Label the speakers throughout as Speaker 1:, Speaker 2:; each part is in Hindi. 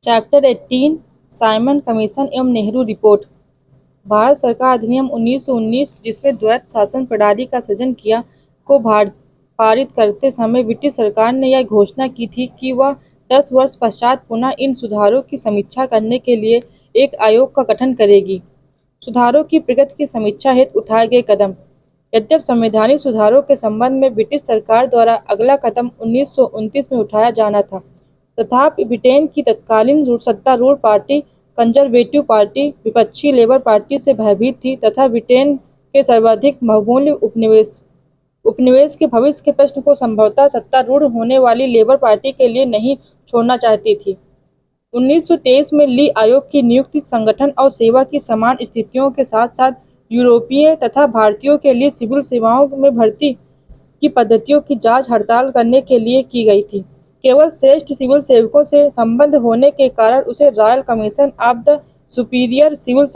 Speaker 1: चैप्टर 18 साइमन कमीशन एवं नेहरू रिपोर्ट। भारत सरकार अधिनियम 1919 जिसमें द्वैत शासन प्रणाली का सृजन किया को पारित करते समय ब्रिटिश सरकार ने यह घोषणा की थी कि वह 10 वर्ष पश्चात पुनः इन सुधारों की समीक्षा करने के लिए एक आयोग का गठन करेगी। सुधारों की प्रगति की समीक्षा हेतु उठाए गए कदम। यद्यपि संवैधानिक सुधारों के संबंध में ब्रिटिश सरकार द्वारा अगला कदम 1929 में उठाया जाना था, तथापि ब्रिटेन की तत्कालीन सत्तारूढ़ पार्टी कंजरवेटिव पार्टी विपक्षी लेबर पार्टी से भयभीत थी तथा ब्रिटेन के सर्वाधिक बहुमूल्य उपनिवेश के भविष्य के प्रश्न को संभवतः सत्तारूढ़ होने वाली लेबर पार्टी के लिए नहीं छोड़ना चाहती थी। 1923 में ली आयोग की नियुक्ति संगठन और सेवा की समान स्थितियों के साथ साथ यूरोपीय तथा भारतीयों के लिए सिविल सेवाओं में भर्ती की पद्धतियों की जांच हड़ताल करने के लिए की गई थी। केवल श्रेष्ठ सिविल सेवकों से संबंध होने के कारण उसे royal commission of the superior civil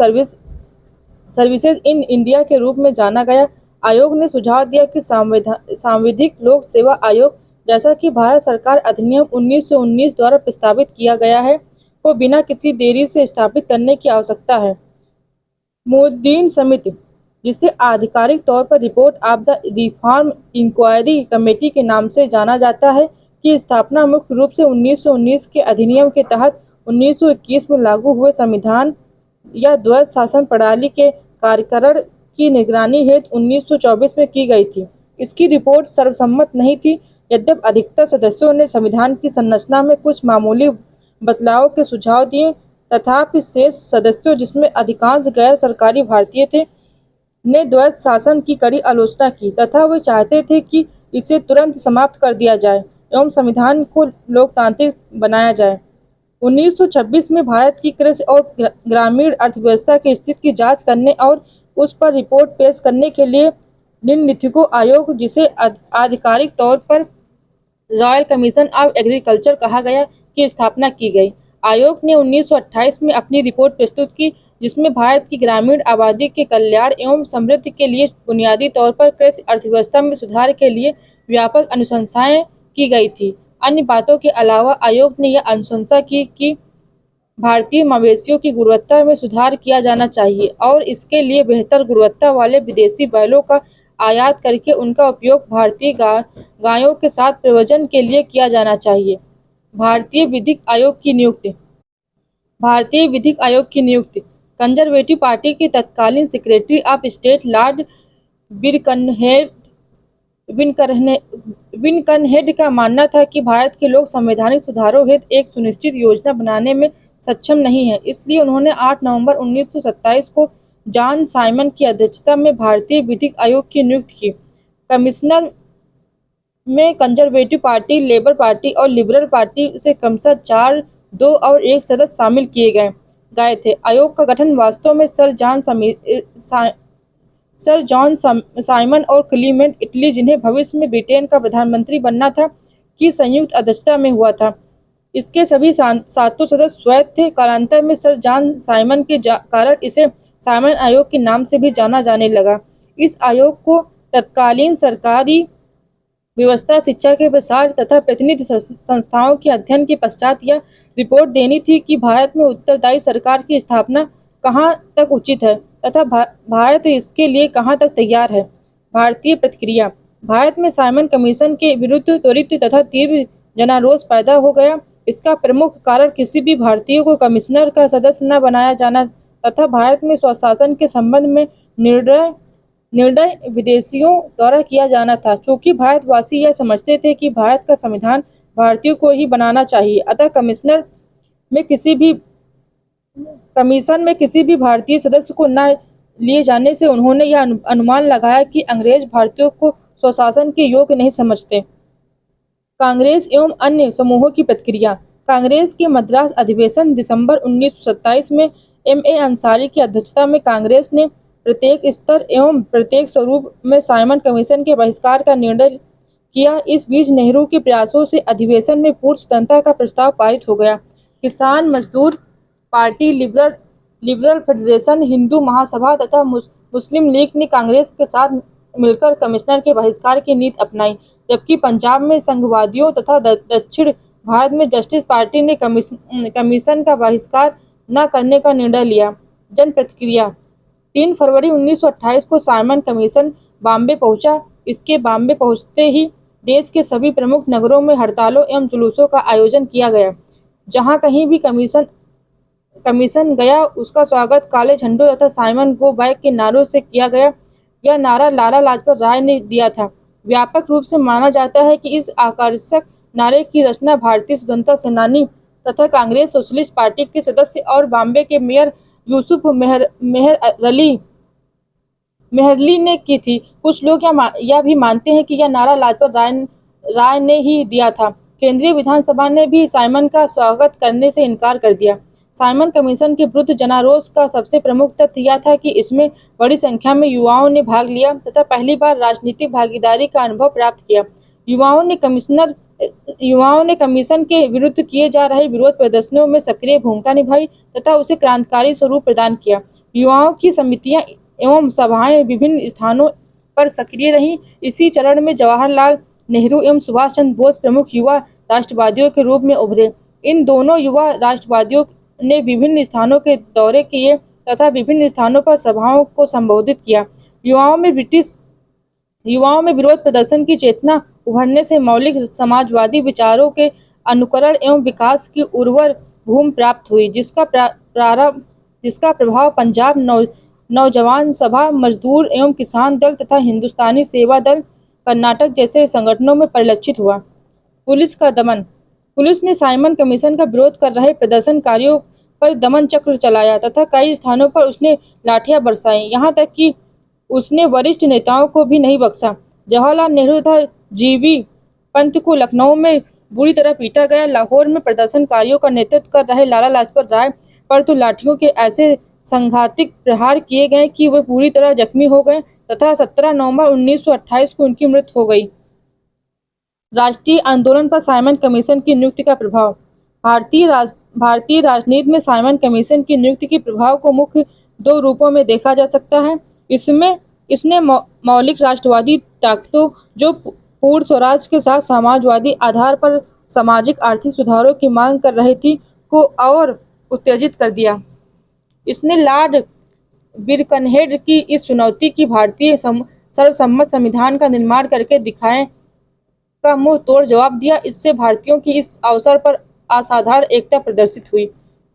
Speaker 1: services in India के रूप में जाना गया। आयोग ने सुझाव दिया कि सांविधिक लोक सेवा आयोग, जैसा कि भारत सरकार अधिनियम 1919 द्वारा प्रस्तावित किया गया है, को बिना किसी देरी से स्थापित करने की आवश्यकता है। मुद्दीन समिति, जिसे आधिकारिक तौर पर report of the reform inquiry committee के नाम से जाना जाता है, की स्थापना मुख्य रूप से 1919 के अधिनियम के तहत 1921 में लागू हुए संविधान या द्वैत शासन प्रणाली के कार्यकरण की निगरानी हेतु 1924 में की गई थी। इसकी रिपोर्ट सर्वसम्मत नहीं थी। यद्यपि अधिकतर सदस्यों ने संविधान की संरचना में कुछ मामूली बदलाव के सुझाव दिए, तथापि शेष सदस्यों, जिसमें अधिकांश गैर सरकारी भारतीय थे, ने द्वैत शासन की कड़ी आलोचना की तथा वे चाहते थे कि इसे तुरंत समाप्त कर दिया जाए एवं संविधान को लोकतांत्रिक बनाया जाए। 1926 में भारत की कृषि और ग्रामीण अर्थव्यवस्था की स्थिति की जांच करने और उस पर रिपोर्ट पेश करने के लिए निम्नलिखित आयोग, जिसे आधिकारिक तौर पर रॉयल कमीशन ऑफ एग्रीकल्चर कहा गया, की स्थापना की गई। आयोग ने 1928 में अपनी रिपोर्ट प्रस्तुत की, जिसमें भारत की ग्रामीण आबादी के कल्याण एवं समृद्धि के लिए बुनियादी तौर पर कृषि अर्थव्यवस्था में सुधार के लिए व्यापक अनुशंसाएं की गई थी। अन्य बातों के अलावा आयोग ने यह अनुशंसा की कि भारतीय मवेशियों की गुणवत्ता में सुधार किया जाना चाहिए और इसके लिए बेहतर गुणवत्ता वाले विदेशी बैलों का आयात करके उनका उपयोग भारतीय गायों के साथ प्रजनन के लिए किया जाना चाहिए। भारतीय विधिक आयोग की नियुक्ति। भारतीय विधिक आयोग की नियुक्ति कंजरवेटिव पार्टी के तत्कालीन सेक्रेटरी ऑफ स्टेट लॉर्ड विनकनहेड का मानना था कि भारत के लोग संवैधानिक सुधारों हेतु एक सुनिश्चित योजना बनाने में सक्षम नहीं है। इसलिए उन्होंने 8 नवंबर 1927 को जॉन साइमन की अध्यक्षता में भारतीय विधिक आयोग की नियुक्ति की। कमिश्नर में कंजरवेटिव पार्टी, लेबर पार्टी और लिबरल पार्टी से क्रमशः 4, 2 और 1 सदस्य शामिल किए गए थे। आयोग का गठन वास्तव में सर जॉन साइमन और क्लीमेंट इटली, जिन्हें भविष्य में ब्रिटेन का प्रधानमंत्री बनना था, की संयुक्त अध्यक्षता में हुआ था। इसके सभी 7 सदस्य स्वैत थे। कालांतर में सर जॉन साइमन के कारण इसे साइमन आयोग के नाम से भी जाना जाने लगा। इस आयोग को तत्कालीन सरकारी व्यवस्था, शिक्षा के प्रसार तथा प्रतिनिधि संस्थाओं के अध्ययन के पश्चात यह रिपोर्ट देनी थी कि भारत में उत्तरदायी सरकार की स्थापना कहाँ तक उचित है तथा भारत इसके लिए कहाँ तक तैयार है। भारतीय प्रतिक्रिया। भारत में साइमन कमीशन के विरुद्ध त्वरित तथा तीव्र जनाक्रोश पैदा हो गया। इसका प्रमुख कारण किसी भी भारतीय को कमिश्नर का सदस्य न बनाया जाना तथा भारत में स्वशासन के संबंध में निर्णय विदेशियों द्वारा किया जाना था। चूंकि भारतवासी यह समझते थे कि भारत का संविधान भारतीयों को ही बनाना चाहिए, अतः कमीशन में किसी भी भारतीय सदस्य को न लिए जाने से उन्होंने यह अनुमान लगाया कि अंग्रेज भारतीयों को स्वशासन के योग्य नहीं समझते। कांग्रेस एवं अन्य समूहों की प्रतिक्रिया। कांग्रेस के मद्रास अधिवेशन दिसंबर 1927 में M.A. अंसारी की अध्यक्षता में कांग्रेस ने प्रत्येक स्तर एवं प्रत्येक स्वरूप में साइमन कमीशन के बहिष्कार का निर्णय किया। इस बीच नेहरू के प्रयासों से अधिवेशन में पूर्ण स्वतंत्रता का प्रस्ताव पारित हो गया। किसान मजदूर party, liberal federation, Hindu Mahasabha तथा मुस्लिम लीग ने कांग्रेस के साथ मिलकर कमिश्नर के बहिष्कार की नीति अपनाई, जबकि पंजाब में संघवादियों तथा दक्षिण भारत में जस्टिस पार्टी ने कमीशन का बहिष्कार न करने का निर्णय लिया। जन प्रतिक्रिया 3 फरवरी 1928 को साइमन कमीशन बॉम्बे पहुंचा। इसके बॉम्बे पहुंचते ही देश के सभी प्रमुख नगरों में हड़तालों एवं जुलूसों का आयोजन किया गया। जहां कहीं भी कमीशन गया उसका स्वागत काले झंडों तथा साइमन गो बैक के नारों से किया गया। यह नारा लाला लाजपत राय ने दिया था। व्यापक रूप से माना जाता है कि इस आकर्षक नारे की रचना भारतीय स्वतंत्रता सेनानी तथा कांग्रेस सोशलिस्ट पार्टी के सदस्य और बॉम्बे के मेयर यूसुफ मेहरली ने की थी। कुछ लोग यह भी मानते हैं कि यह नारा लाजपत राय ने ही दिया था। केंद्रीय विधानसभा ने भी साइमन का स्वागत करने से इनकार कर दिया। साइमन कमीशन के विरुद्ध जनाक्रोश का सबसे प्रमुख तथ्य यह था कि इसमें बड़ी संख्या में युवाओं ने भाग लिया तथा पहली बार राजनीतिक भागीदारी का अनुभव प्राप्त किया। युवाओं ने कमीशन के विरुद्ध किए जा रहे विरोध प्रदर्शनों में सक्रिय भूमिका निभाई तथा उसे क्रांतिकारी स्वरूप प्रदान किया। युवाओं की समितियां एवं सभाएं विभिन्न स्थानों पर सक्रिय रहीं। इसी चरण में जवाहरलाल नेहरू एवं सुभाष चंद्र बोस प्रमुख युवा राष्ट्रवादियों के रूप में उभरे। इन दोनों युवा राष्ट्रवादियों ने विभिन्न स्थानों के दौरे किए तथा विभिन्न स्थानों पर सभाओं को संबोधित किया। युवाओं में विरोध प्रदर्शन की चेतना उभरने से मौलिक समाजवादी विचारों के अनुकरण एवं विकास की उर्वर भूमि प्राप्त हुई, जिसका प्रभाव पंजाब नौजवान सभा, मजदूर एवं किसान दल तथा हिंदुस्तानी सेवा दल कर्नाटक जैसे संगठनों में परिलक्षित हुआ। पुलिस का दमन। पुलिस ने साइमन कमीशन का विरोध कर रहे प्रदर्शनकारियों पर दमन चक्र चलाया तथा कई स्थानों पर उसने लाठियां बरसाई। यहाँ तक कि उसने वरिष्ठ नेताओं को भी नहीं बख्शा। जवाहरलाल नेहरू तथा जीबी पंत को लखनऊ में बुरी तरह पीटा गया। लाहौर में प्रदर्शनकारियों का नेतृत्व कर रहे लाला लाजपत राय पर तो लाठियों के ऐसे संघातिक प्रहार किए गए कि वे पूरी तरह जख्मी हो गए तथा 17 नवंबर 1928 को उनकी मृत्यु हो गई। राष्ट्रीय आंदोलन पर साइमन कमीशन की नियुक्ति का प्रभाव। भारतीय राजनीति में साइमन कमीशन की नियुक्ति के प्रभाव को मुख्य 2 रूपों में देखा जा सकता है। इसने मौलिक राष्ट्रवादी ताकतों जो पूर्ण स्वराज के साथ समाजवादी आधार पर सामाजिक आर्थिक सुधारों की मांग कर रही थी को और उत्तेजित कर दिया। इसने लॉर्ड बिरकनहेड की इस चुनौती की भारतीय सर्वसम्मत संविधान का निर्माण करके दिखाएं का मुंह तोड़ जवाब दिया। इससे भारतीयों की इस अवसर पर असाधारण एकता प्रदर्शित हुई।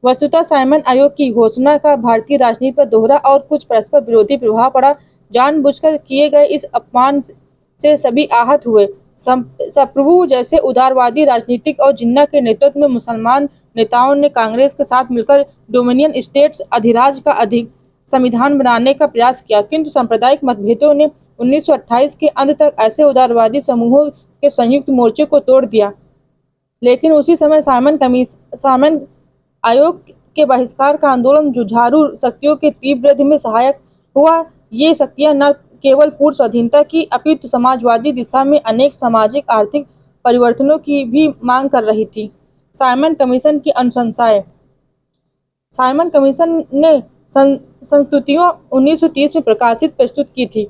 Speaker 1: वस्तुतः साइमन आयोग की घोषणा का भारतीय राजनीति पर दोहरा और कुछ परस्पर विरोधी प्रभाव पड़ा। जानबूझकर किए गए इस अपमान से सभी आहत हुए। सप्रभु जैसे उदारवादी राजनीतिक और जिन्ना के नेतृत्व में मुसलमान नेताओं ने कांग्रेस के साथ मिलकर डोमिनियन स्टेट्स अधिराज का संविधान बनाने का प्रयास किया, किंतु सांप्रदायिक मतभेदों ने 1928 के अंत तक ऐसे उदारवादी समूहों के संयुक्त मोर्चे को तोड़ दिया। लेकिन उसी समय साइमन आयोग के बहिष्कार का आंदोलन जुझारू शक्तियों के तीव्र वृद्धि में सहायक हुआ। ये शक्तियां न केवल पूर्ण स्वाधीनता की अपितु समाजवादी दिशा में अनेक सामाजिक आर्थिक परिवर्तनों की भी मांग कर रही थी। साइमन कमीशन की अनुशंसाएं। साइमन कमीशन ने संस्तुतियों 1930 में प्रस्तुत की थी।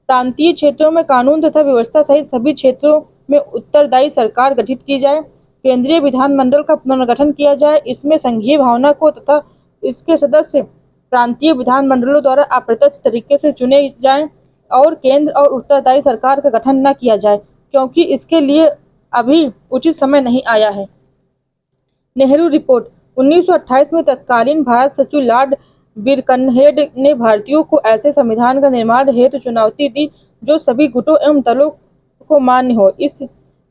Speaker 1: प्रांतीय क्षेत्रों में कानून तथा व्यवस्था सहित सभी क्षेत्रों में उत्तरदायी सरकार गठित की जाए। केंद्रीय विधानमंडल का पुनर्गठन किया जाए। इसमें संघीय भावना को तथा इसके सदस्य प्रांतीय विधानमंडलों द्वारा अप्रत्यक्ष तरीके से चुने जाएं और केंद्र और उत्तरदायी सरकार का गठन न किया जाए, क्योंकि इसके लिए अभी उचित समय नहीं आया है। नेहरू रिपोर्ट। 1928 में तत्कालीन भारत सचिव लॉर्ड बिरकनहेड ने भारतीयों को ऐसे संविधान का निर्माण हेतु चुनौती दी जो सभी गुटों एवं दलों को मान्य हो।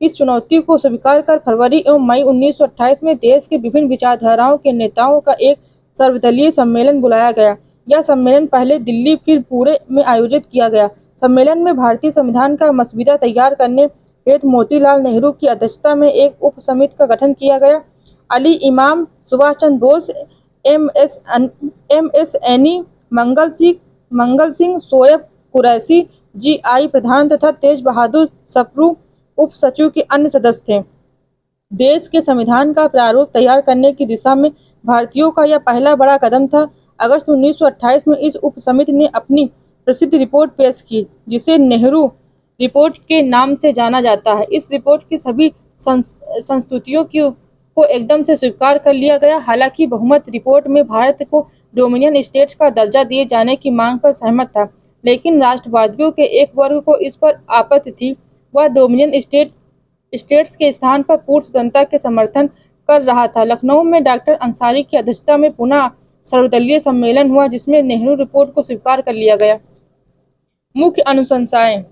Speaker 1: इस चुनौती को स्वीकार कर फरवरी एवं मई 1928 में देश के विभिन्न विचारधाराओं के नेताओं का एक सर्वदलीय सम्मेलन बुलाया गया। यह सम्मेलन पहले दिल्ली फिर पुणे में आयोजित किया गया। सम्मेलन में भारतीय संविधान का मसौदा तैयार करने हेतु मोतीलाल नेहरू की अध्यक्षता में एक उप समिति का गठन किया गया। अली इमाम, Subhash Chandra Bose, MS. Any, Mangal Singh, Shoaib Qureshi, GI. प्रधान तथा तेज बहादुर सप्रू उप सचिव के अन्य सदस्य थे। देश के संविधान का प्रारूप तैयार करने की दिशा में भारतीयों का यह पहला बड़ा कदम था। अगस्त 1928 में इस उप समिति ने अपनी प्रसिद्ध रिपोर्ट पेश की, जिसे नेहरू रिपोर्ट के नाम से जाना जाता है। इस रिपोर्ट के सभी संस्तुतियों को एकदम से स्वीकार कर लिया गया। हालांकि बहुमत रिपोर्ट में भारत को डोमिनियन स्टेट्स का दर्जा दिए जाने की मांग पर सहमत था, लेकिन राष्ट्रवादियों के एक वर्ग को इस पर आपत्ति थी। वह डोमिनियन स्टेट्स के स्थान पर पूर्ण स्वतंत्रता के समर्थन कर रहा था। लखनऊ में डॉक्टर अंसारी की अध्यक्षता में पुनः सर्वदलीय सम्मेलन हुआ, जिसमें नेहरू रिपोर्ट को स्वीकार कर लिया गया। मुख्य अनुशंसाएं: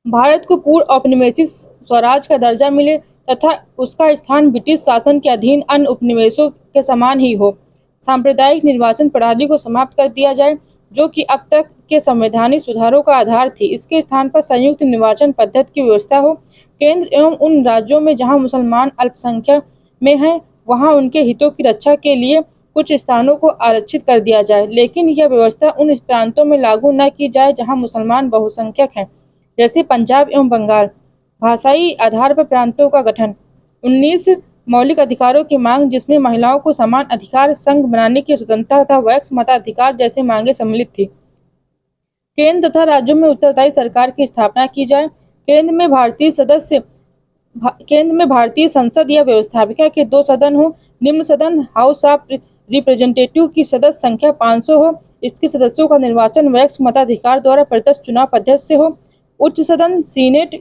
Speaker 1: भारत को पूर्ण औपनिवेशिक स्वराज का दर्जा मिले तथा उसका स्थान ब्रिटिश शासन के अधीन अन्य उपनिवेशों के समान ही हो। सांप्रदायिक निर्वाचन प्रणाली को समाप्त कर दिया जाए, जो कि अब तक के संवैधानिक सुधारों का आधार थी। इसके स्थान पर संयुक्त निर्वाचन पद्धति की व्यवस्था हो। केंद्र एवं उन राज्यों में जहां मुसलमान अल्पसंख्यक में हैं, वहां उनके हितों की रक्षा के लिए कुछ स्थानों को आरक्षित कर दिया जाए, लेकिन यह व्यवस्था उन प्रांतों में लागू न की जाए जहां मुसलमान बहुसंख्यक हैं, जैसे पंजाब एवं बंगाल। भाषाई आधार पर प्रांतों का गठन। 19 मौलिक अधिकारों की मांग, जिसमें महिलाओं को समान अधिकार, संघ बनाने की स्वतंत्रता तथा वैक्स मताधिकार जैसी मांगें सम्मिलित थी। केंद्र तथा राज्यों में उत्तरदायी सरकार की स्थापना की जाए। केंद्र में भारतीय संसद या व्यवस्थापिका के 2 सदन हो। निम्न सदन हाउस ऑफ रिप्रेजेंटेटिव की सदस्य संख्या 500 हो। इसके सदस्यों का निर्वाचन वैक्स मताधिकार द्वारा प्रत्यक्ष चुनाव पद्धति से हो। उच्च सदन सीनेट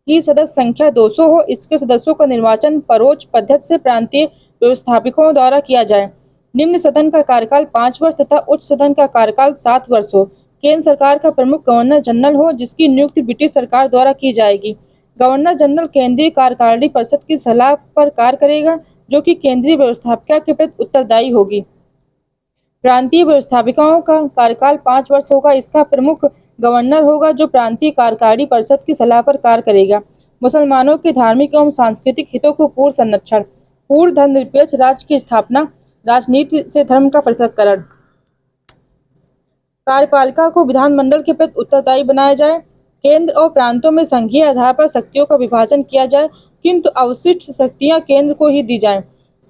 Speaker 1: की सदस्य संख्या 200 हो। इसके सदस्यों का निर्वाचन परोक्ष पद्धति से प्रांतीय व्यवस्थापकों द्वारा किया जाए। निम्न सदन का कार्यकाल 5 वर्ष तथा उच्च सदन का कार्यकाल 7 वर्ष हो। केंद्र सरकार का प्रमुख गवर्नर जनरल हो, जिसकी नियुक्ति ब्रिटिश सरकार द्वारा की जाएगी। गवर्नर जनरल केंद्रीय कार्यकारिणी परिषद की सलाह पर कार्य करेगा, जो कि केंद्रीय व्यवस्थापिका के प्रति उत्तरदायी होगी। प्रांतीय व्यवस्थापिकाओं का कार्यकाल 5 वर्ष होगा। इसका प्रमुख गवर्नर होगा, जो प्रांतीय कार्यकारिणी परिषद की सलाह पर कार्य करेगा। मुसलमानों के धार्मिक एवं सांस्कृतिक हितों को पूर्ण संरक्षण। पूर्ण धर्मनिरपेक्ष राज्य की स्थापना। राजनीति से धर्म का पृथक्करण। कार्यपालिका को विधानमंडल के प्रति उत्तरदायी बनाया जाए। केंद्र और प्रांतों में संघीय आधार पर शक्तियों का विभाजन किया जाए, किंतु अवशिष्ट शक्तियां केंद्र को ही दी जाएं।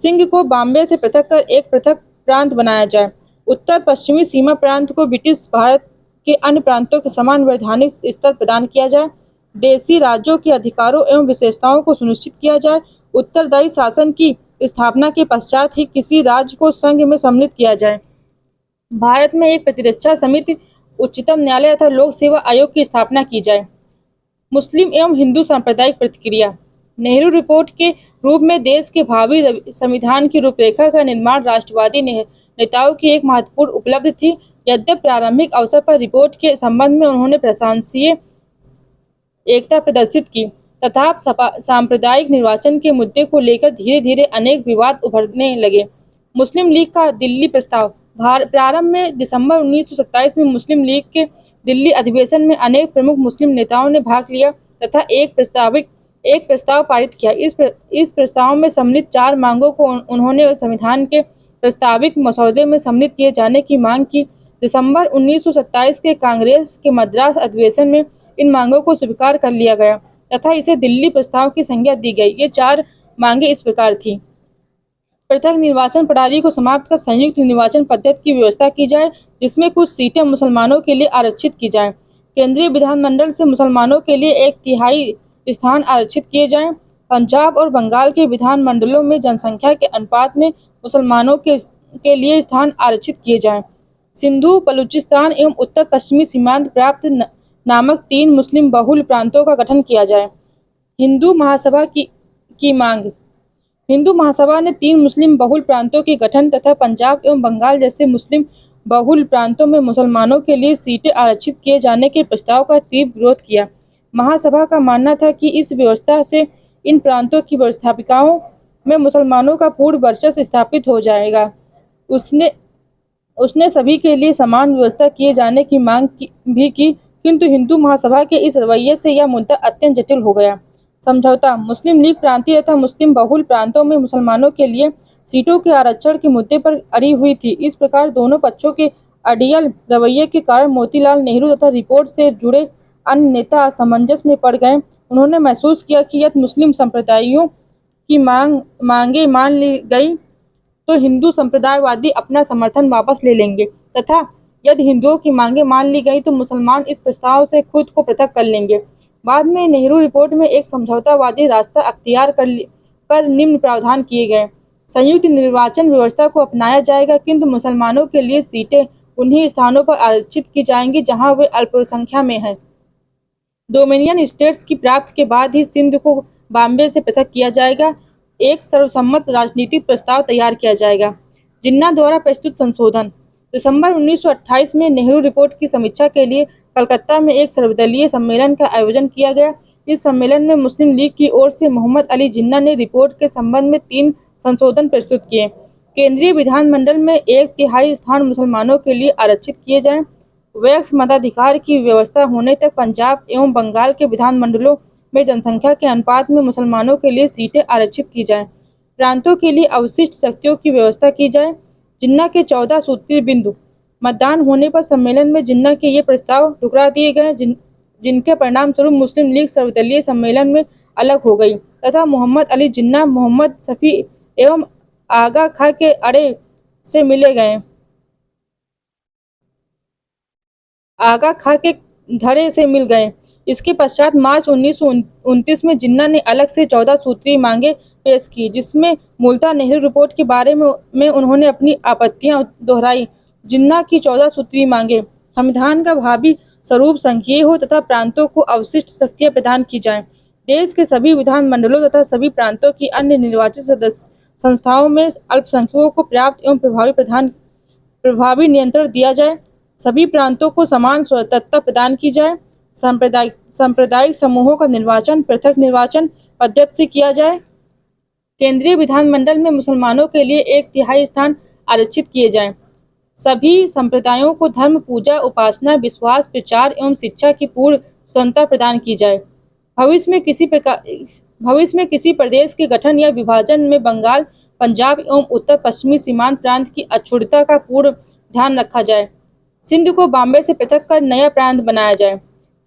Speaker 1: सिंध को बॉम्बे से पृथक कर एक पृथक प्रांत बनाया जाए। उत्तर पश्चिमी सीमा प्रांत को ब्रिटिश भारत के अन्य प्रांतों के समान वैधानिक स्तर प्रदान किया जाए। देशी राज्यों के अधिकारों एवं विशेषताओं को सुनिश्चित किया जाए। उत्तरदायी शासन की स्थापना के पश्चात ही किसी राज्य को संघ में सम्मिलित किया जाए। भारत में एक प्रतिरक्षा समिति, उच्चतम न्यायालय तथा लोक सेवा आयोग की स्थापना की जाए। मुस्लिम एवं हिंदू सांप्रदायिक प्रतिक्रिया। नेहरू रिपोर्ट के रूप में देश के भावी संविधान की रूपरेखा का निर्माण राष्ट्रवादी नेताओं की एक महत्वपूर्ण उपलब्धि थी। यद्यपि प्रारंभिक अवसर पर रिपोर्ट के संबंध में उन्होंने प्रशंसनीय एकता प्रदर्शित की, तथापि सांप्रदायिक निर्वाचन के मुद्दे को लेकर धीरे धीरे अनेक विवाद उभरने लगे। मुस्लिम लीग का दिल्ली प्रस्ताव। प्रारंभ में दिसंबर 1927 में मुस्लिम लीग के दिल्ली अधिवेशन में अनेक प्रमुख मुस्लिम नेताओं ने भाग लिया तथा एक प्रस्ताव पारित किया। इस प्रस्ताव में सम्मिलित 4 मांगों को उन्होंने संविधान के प्रस्तावित मसौदे में सम्मिलित किए जाने की मांग की। दिसंबर 1927 के कांग्रेस के मद्रास अधिवेशन में इन मांगों को स्वीकार कर लिया गया तथा इसे दिल्ली प्रस्ताव की संज्ञा दी गई। ये 4 मांगें इस प्रकार थीं: पृथक निर्वाचन प्रणाली को समाप्त कर संयुक्त निर्वाचन पद्धति की व्यवस्था की जाए, जिसमें कुछ सीटें मुसलमानों के लिए आरक्षित की जाएं। केंद्रीय विधानमंडल से मुसलमानों के लिए 1/3 स्थान आरक्षित किए जाएं। पंजाब और बंगाल के विधानमंडलों में जनसंख्या के अनुपात में मुसलमानों के लिए स्थान आरक्षित किए जाएं। सिंधु, बलूचिस्तान एवं उत्तर पश्चिमी सीमांत प्रांत नामक 3 मुस्लिम बहुल प्रांतों का गठन किया जाए। हिंदू महासभा की मांग। हिंदू महासभा ने 3 मुस्लिम बहुल प्रांतों के गठन तथा पंजाब एवं बंगाल जैसे मुस्लिम बहुल प्रांतों में मुसलमानों के लिए सीटें आरक्षित किए जाने के प्रस्ताव का तीव्र विरोध किया। महासभा का मानना था कि इस व्यवस्था से इन प्रांतों की व्यवस्थापिकाओं में मुसलमानों का पूर्ण वर्चस्व स्थापित हो जाएगा। उसने सभी के लिए समान व्यवस्था किए जाने की मांग भी की, किंतु हिंदू महासभा के इस रवैये से यह मुद्दा अत्यंत जटिल हो गया। समझौता। मुस्लिम लीग प्रांतीय तथा मुस्लिम बहुल प्रांतों में मुसलमानों के लिए सीटों के आरक्षण के मुद्दे पर अड़ी हुई थी। इस प्रकार दोनों पक्षों के अड़ियल रवैये के कारण मोतीलाल नेहरू तथा रिपोर्ट से जुड़े अन्य नेता असमंजस में पड़ गए। उन्होंने महसूस किया कि यदि मुस्लिम संप्रदायों की मांगे मान ली गई तो हिंदू संप्रदायवादी अपना समर्थन वापस ले लेंगे, तथा यदि हिंदुओं की मांगे मान ली गई तो मुसलमान इस प्रस्ताव से खुद को पृथक कर लेंगे। बाद में नेहरू रिपोर्ट में एक समझौतावादी रास्ता अख्तियार कर निम्न प्रावधान किए गए। संयुक्त निर्वाचन व्यवस्था को अपनाया जाएगा, किंतु मुसलमानों के लिए सीटें उन्हीं स्थानों पर आरक्षित की जाएंगी जहां वे अल्पसंख्या में हैं। डोमिनियन स्टेट्स की प्राप्ति के बाद ही सिंध को बॉम्बे से पृथक किया जाएगा। एक सर्वसम्मत राजनीतिक प्रस्ताव तैयार किया जाएगा। जिन्ना द्वारा प्रस्तुत संशोधन। दिसंबर 1928 में नेहरू रिपोर्ट की समीक्षा के लिए कलकत्ता में एक सर्वदलीय सम्मेलन का आयोजन किया गया। इस सम्मेलन में मुस्लिम लीग की ओर से मोहम्मद अली जिन्ना ने रिपोर्ट के संबंध में 3 संशोधन प्रस्तुत किए। केंद्रीय विधानमंडल में 1/3 स्थान मुसलमानों के लिए आरक्षित किए जाएं। वैक्स मताधिकार की व्यवस्था होने तक पंजाब एवं बंगाल के विधानमंडलों में जनसंख्या के अनुपात में मुसलमानों के लिए सीटें आरक्षित की जाएं। प्रांतों के लिए अवशिष्ट शक्तियों की व्यवस्था की जाए। जिन्ना के 14 सूत्रीय बिंदु। मतदान होने पर सम्मेलन में जिन्ना के ये प्रस्ताव ठुकरा दिए गए, जिनके परिणाम स्वरूप मुस्लिम लीग सर्वदलीय सम्मेलन में अलग हो गई तथा मोहम्मद अली जिन्ना मोहम्मद शफी एवं आगा खां के अड़े से मिले गए। आगा खां के धड़े से मिल गए। इसके पश्चात मार्च 1929 में जिन्ना ने अलग से 14 सूत्रीय मांगे पेश की, जिसमें मूलतः नेहरू रिपोर्ट के बारे में उन्होंने अपनी आपत्तियां दोहराई। जिन्ना की 14 सूत्रीय मांगे: संविधान का भावी स्वरूप संघीय हो तथा प्रांतों को अवशिष्ट शक्तियां प्रदान की जाएं। देश के सभी विधानमंडलों तथा सभी प्रांतों की अन्य निर्वाचित संस्थाओं में अल्पसंख्यकों को पर्याप्त एवं प्रभावी नियंत्रण दिया जाए। सभी प्रांतों को समान स्वतंत्रता प्रदान की जाए। सांप्रदायिक समूहों का निर्वाचन पृथक निर्वाचन पद्धति से किया जाए। केंद्रीय विधानमंडल में मुसलमानों के लिए 1/3 स्थान आरक्षित किए जाएं। सभी संप्रदायों को धर्म, पूजा, उपासना, विश्वास, प्रचार एवं शिक्षा की पूर्ण स्वतंत्रता प्रदान की जाए। भविष्य में किसी प्रदेश के गठन या विभाजन में बंगाल, पंजाब एवं उत्तर पश्चिमी सीमांत प्रांत की अक्षुण्णता का पूर्ण ध्यान रखा जाए। सिंध को बॉम्बे से पृथक कर नया प्रांत बनाया जाए।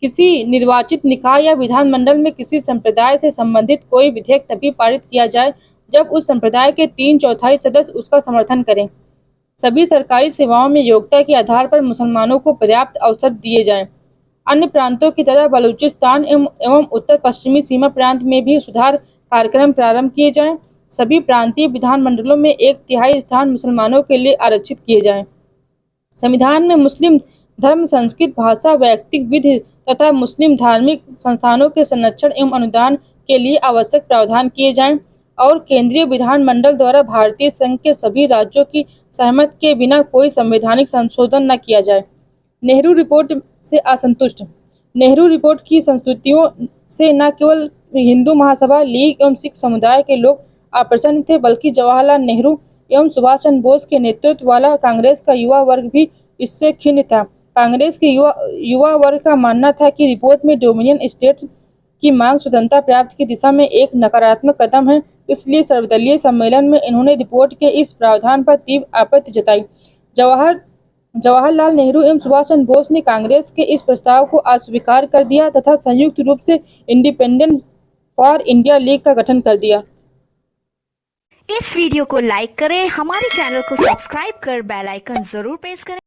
Speaker 1: किसी निर्वाचित निकाय या विधानमंडल में किसी संप्रदाय से संबंधित कोई विधेयक तभी पारित किया जाए जब उस संप्रदाय के 3/4 सदस्य उसका समर्थन करें। सभी सरकारी सेवाओं में योग्यता के आधार पर मुसलमानों को पर्याप्त अवसर दिए जाएं। अन्य प्रांतों की तरह बलूचिस्तान एवं उत्तर पश्चिमी सीमा प्रांत में भी सुधार कार्यक्रम प्रारंभ किए जाएं। सभी प्रांतीय विधानमंडलों में 1/3 स्थान मुसलमानों के लिए आरक्षित किए जाएं। संविधान में मुस्लिम धर्म, संस्कृत, भाषा, वैयक्तिक विधि तथा मुस्लिम धार्मिक संस्थानों के संरक्षण एवं अनुदान के लिए आवश्यक प्रावधान किए जाएं और केंद्रीय विधानमंडल द्वारा भारतीय संघ के सभी राज्यों की सहमति के बिना कोई संवैधानिक संशोधन न किया जाए। नेहरू रिपोर्ट से असंतुष्ट। नेहरू रिपोर्ट की संस्तुतियों से न केवल हिंदू महासभा, लीग एवं सिख समुदाय के लोग अप्रसन्न थे, बल्कि जवाहरलाल नेहरू एवं सुभाष चंद्र बोस के नेतृत्व वाला कांग्रेस का युवा वर्ग भी इससे खिन्न था। कांग्रेस के युवा वर्ग का मानना था कि रिपोर्ट में डोमिनियन स्टेट्स की मांग स्वतंत्रता प्राप्ति की दिशा में एक नकारात्मक कदम है। इसलिए सर्वदलीय सम्मेलन में इन्होंने रिपोर्ट के इस प्रावधान पर तीव्र आपत्ति जताई। जवाहरलाल नेहरू एवं सुभाष चंद्र बोस ने कांग्रेस के इस प्रस्ताव को अस्वीकार कर दिया तथा संयुक्त रूप से इंडिपेंडेंस फॉर इंडिया लीग का गठन कर दिया।
Speaker 2: इस वीडियो को लाइक करें, हमारे चैनल को सब्सक्राइब कर बेल आइकन जरूर प्रेस करें।